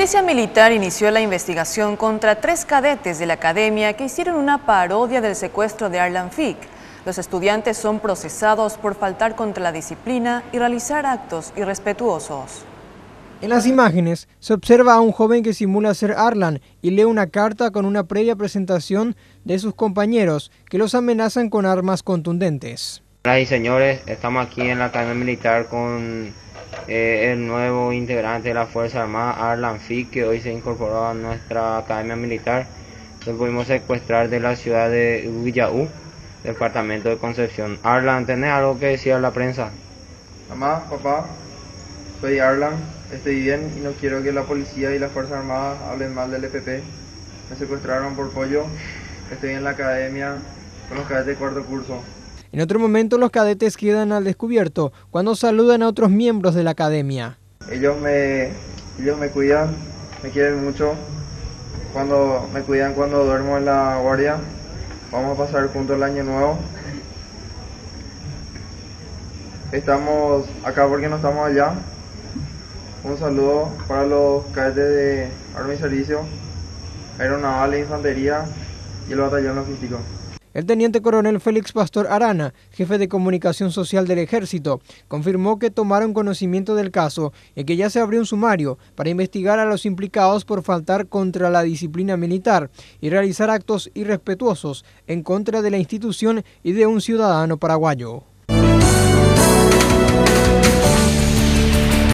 Policía Militar inició la investigación contra 3 cadetes de la academia que hicieron una parodia del secuestro de Arlan Fick. Los estudiantes son procesados por faltar contra la disciplina y realizar actos irrespetuosos. En las imágenes se observa a un joven que simula ser Arlan y lee una carta con una previa presentación de sus compañeros que los amenazan con armas contundentes. Hola y señores, estamos aquí en la Academia Militar con el nuevo integrante de la Fuerza Armada, Arlan Fick, que hoy se incorporó a nuestra Academia Militar. Lo pudimos secuestrar de la ciudad de Villaú, departamento de Concepción. Arlan, ¿tenés algo que decir a la prensa? Mamá, papá, soy Arlan, estoy bien y no quiero que la policía y las Fuerzas Armadas hablen mal del EPP. Me secuestraron por pollo, estoy en la academia con los cadetes de cuarto curso. En otro momento los cadetes quedan al descubierto cuando saludan a otros miembros de la academia. Ellos me cuidan, me quieren mucho, me cuidan cuando duermo en la guardia. Vamos a pasar juntos el año nuevo. Estamos acá porque no estamos allá. Un saludo para los cadetes de Arma y Servicio, Aeronaval e Infantería y el Batallón Logístico. El teniente coronel Félix Pastor Arana, jefe de comunicación social del Ejército, confirmó que tomaron conocimiento del caso y que ya se abrió un sumario para investigar a los implicados por faltar contra la disciplina militar y realizar actos irrespetuosos en contra de la institución y de un ciudadano paraguayo.